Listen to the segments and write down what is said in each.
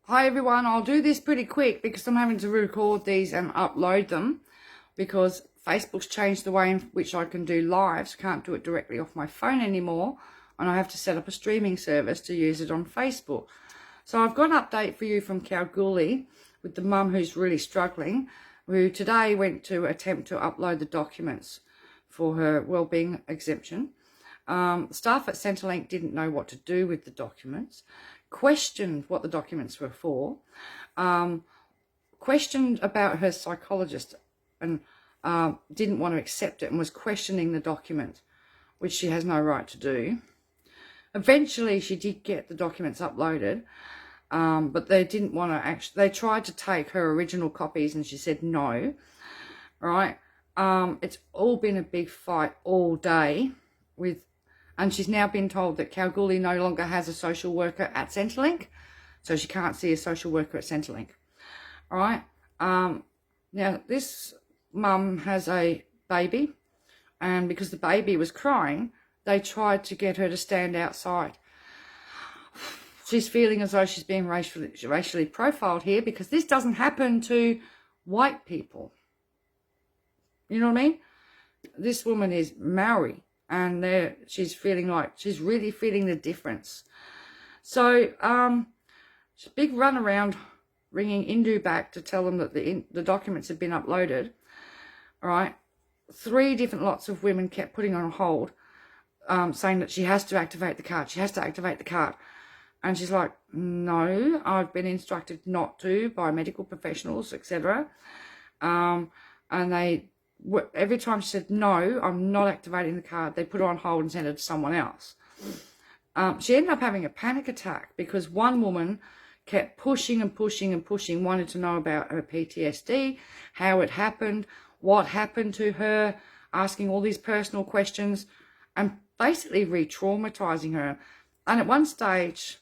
Hi everyone, I'll do this pretty quick because I'm having to record these and upload them because Facebook's changed the way in which I can do lives. I can't do it directly off my phone anymore and I have to set up a streaming service to use it on Facebook. So I've got an update for you from Kalgoorlie with the mum who's really struggling, who today went to attempt to upload the documents for her wellbeing exemption. Staff at Centrelink didn't know what to do with the documents, questioned what the documents were for, questioned about her psychologist and didn't want to accept it and was questioning the document, which she has no right to do. Eventually she did get the documents uploaded, but they didn't want to they tried to take her original copies and she said no, right? It's all been a big fight all day and she's now been told that Kalgoorlie no longer has a social worker at Centrelink, so she can't see a social worker at Centrelink. All right. Now, this mum has a baby, and because the baby was crying, they tried to get her to stand outside. She's feeling as though she's being racially profiled here because this doesn't happen to white people. You know what I mean? This woman is Maori. And she's feeling like she's really feeling the difference. So it's a big run around ringing Indu back to tell them that the documents have been uploaded. All right. 3 different lots of women kept putting on hold, saying that she has to activate the card. She has to activate the card. And she's like, no, I've been instructed not to by medical professionals, etc. And every time she said, no, I'm not activating the card, they put her on hold and sent her to someone else. She ended up having a panic attack because one woman kept pushing and pushing and pushing, wanted to know about her PTSD, how it happened, what happened to her, asking all these personal questions and basically re-traumatizing her. And at one stage,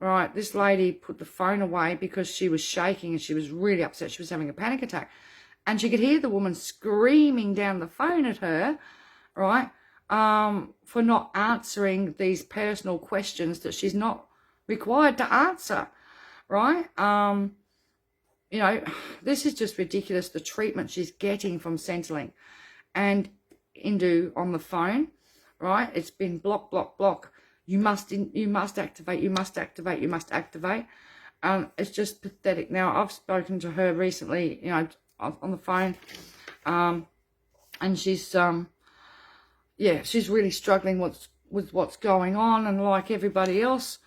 right, this lady put the phone away because she was shaking and she was really upset. She was having a panic attack. And she could hear the woman screaming down the phone at her, right, for not answering these personal questions that she's not required to answer, right? You know, this is just ridiculous, the treatment she's getting from Centrelink and Indu on the phone, right? It's been block, block, block. You must activate, you must activate, you must activate. It's just pathetic. Now, I've spoken to her recently, you know, on the phone, and she's she's really struggling with what's going on, and like everybody else,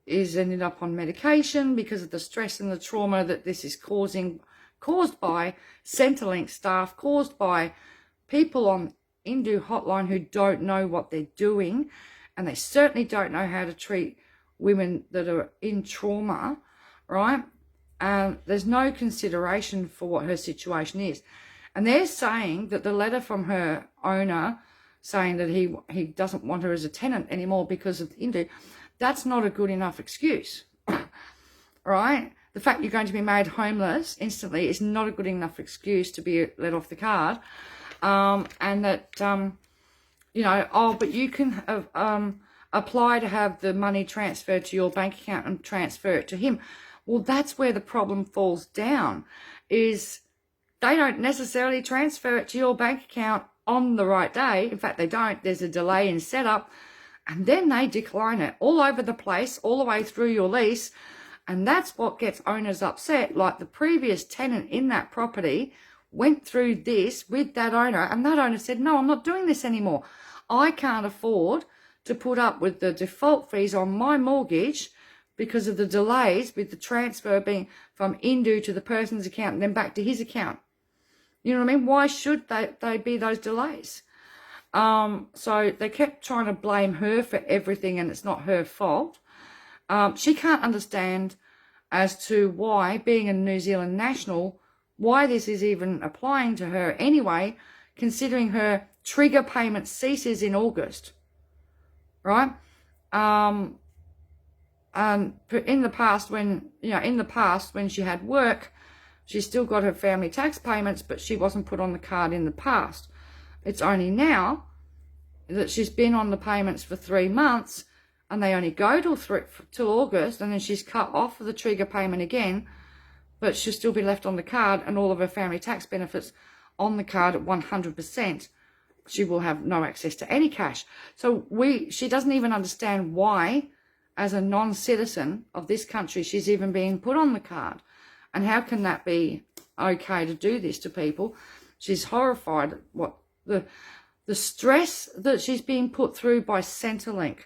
is ended up on medication because of the stress and the trauma that this is caused by Centrelink staff, caused by people on Indu hotline who don't know what they're doing, and they certainly don't know how to treat women that are in trauma, right? There's no consideration for what her situation is. And they're saying that the letter from her owner saying that he doesn't want her as a tenant anymore because of Indu, that's not a good enough excuse, right? The fact you're going to be made homeless instantly is not a good enough excuse to be let off the card. And that, you know, oh, but you can apply to have the money transferred to your bank account and transfer it to him. Well, that's where the problem falls down, is they don't necessarily transfer it to your bank account on the right day. In fact, they don't. There's a delay in setup, and then they decline it all over the place, all the way through your lease, and that's what gets owners upset. Like the previous tenant in that property went through this with that owner, and that owner said, no, I'm not doing this anymore. I can't afford to put up with the default fees on my mortgage because of the delays with the transfer being from Indu to the person's account and then back to his account. You know what I mean? Why should they be those delays? So they kept trying to blame her for everything, and it's not her fault. She can't understand as to why, being a New Zealand national, why this is even applying to her anyway, considering her trigger payment ceases in August, right? And in the past, when she had work, she still got her family tax payments, but she wasn't put on the card in the past. It's only now that she's been on the payments for 3 months and they only go till August, and then she's cut off of the trigger payment again, but she'll still be left on the card, and all of her family tax benefits on the card at 100%. She will have no access to any cash. So she doesn't even understand why, as a non-citizen of this country, she's even being put on the card. And how can that be okay to do this to people? She's horrified at what the stress that she's being put through by Centrelink,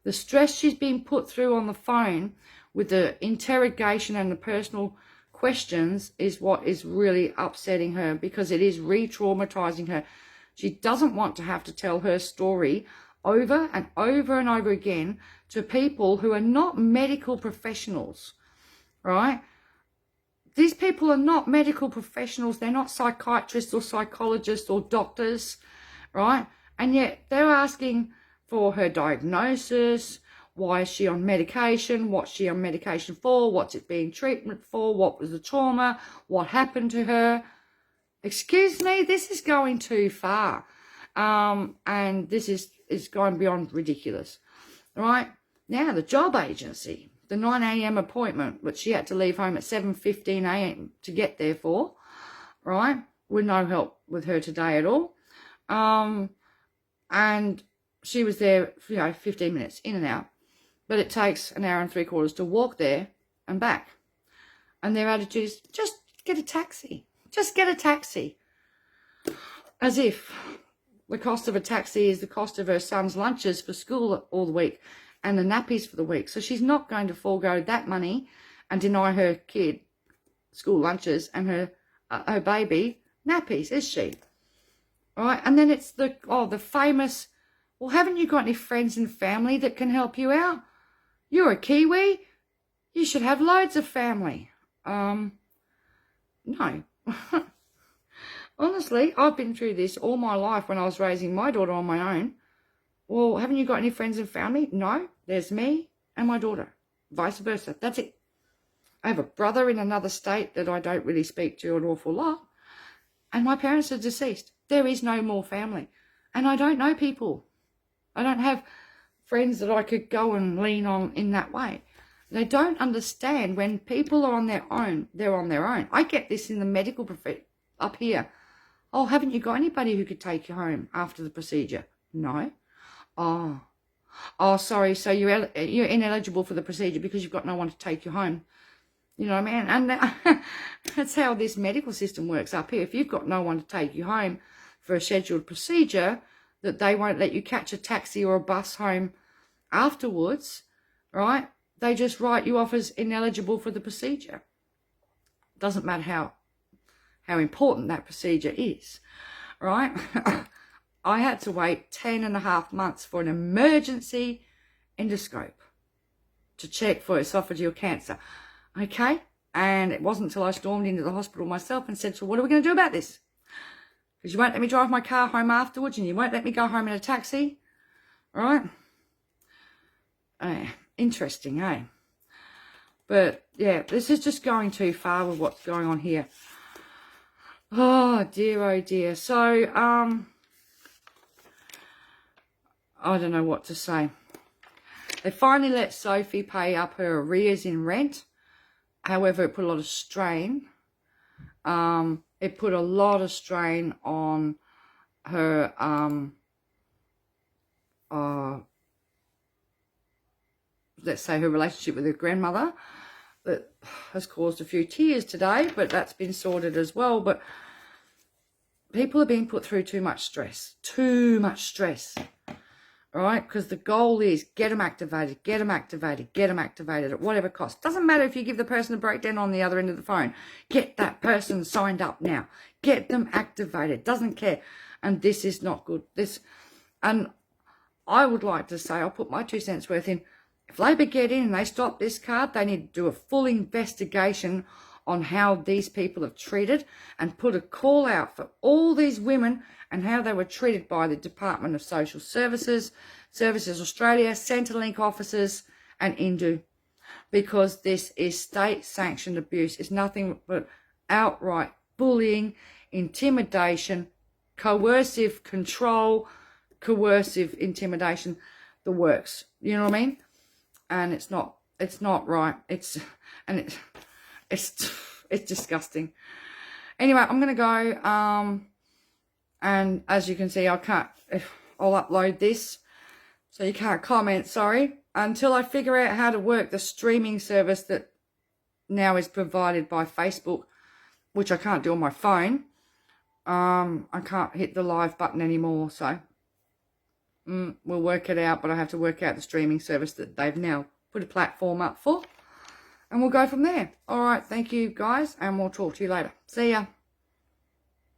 the stress she's being put through on the phone with the interrogation and the personal questions is what is really upsetting her, because it is re-traumatizing her. She doesn't want to have to tell her story over and over and over again to people who are not medical professionals, right? These people are not medical professionals. They're not psychiatrists or psychologists or doctors, right? And yet they're asking for her diagnosis. Why is she on medication? What's she on medication for? What's it being treatment for? What was the trauma? What happened to her? Excuse me, this is going too far. And this is going beyond ridiculous, right? Now, the job agency, the 9 a.m. appointment, which she had to leave home at 7:15 a.m. to get there for, right? With no help with her today at all. And she was there, 15 minutes in and out. But it takes an hour and 3/4 to walk there and back. And their attitude is, just get a taxi. Just get a taxi. As if the cost of a taxi is the cost of her son's lunches for school all the week and the nappies for the week. So she's not going to forego that money and deny her kid school lunches and her baby nappies, is she? All right. And then it's the famous, well, haven't you got any friends and family that can help you out? You're a Kiwi. You should have loads of family. No. Honestly, I've been through this all my life when I was raising my daughter on my own. Well, haven't you got any friends and family? No, there's me and my daughter. Vice versa. That's it. I have a brother in another state that I don't really speak to an awful lot. And my parents are deceased. There is no more family. And I don't know people. I don't have friends that I could go and lean on in that way. They don't understand when people are on their own, they're on their own. I get this in the medical profession up here. Oh, haven't you got anybody who could take you home after the procedure? No. Oh, sorry. So you're ineligible for the procedure because you've got no one to take you home. You know what I mean? And that's how this medical system works up here. If you've got no one to take you home for a scheduled procedure, that they won't let you catch a taxi or a bus home afterwards, right? They just write you off as ineligible for the procedure. Doesn't matter how important that procedure is, right? I had to wait 10.5 months for an emergency endoscope to check for esophageal cancer, okay? And it wasn't until I stormed into the hospital myself and said, so what are we going to do about this? Because you won't let me drive my car home afterwards and you won't let me go home in a taxi, all right? Interesting, eh? But, yeah, this is just going too far with what's going on here. Oh, dear. So, I don't know what to say. They finally let Sophie pay up her arrears in rent. However, it put a lot of strain. It put a lot of strain on her, let's say her relationship with her grandmother. That has caused a few tears today, but that's been sorted as well. But people are being put through too much stress, right? Because the goal is get them activated at whatever cost. Doesn't matter if you give the person a breakdown on the other end of the phone. Get that person signed up now. Get them activated. Doesn't care. And this is not good. And I would like to say, I'll put my 2 cents worth in. If Labor get in and they stop this card, they need to do a full investigation on how these people have treated and put a call out for all these women and how they were treated by the Department of Social Services, Services Australia, Centrelink officers and Indu. Because this is state-sanctioned abuse. It's nothing but outright bullying, intimidation, coercive control, coercive intimidation, the works. You know what I mean? and it's not right. It's disgusting. Anyway, I'm gonna go. And as you can see, I'll upload this, so you can't comment. Sorry, until I figure out how to work the streaming service that now is provided by Facebook, which I can't do on my phone. I can't hit the live button anymore, so we'll work it out, but I have to work out the streaming service that they've now put a platform up for, and we'll go from there. All right, thank you guys, and we'll talk to you later. See ya.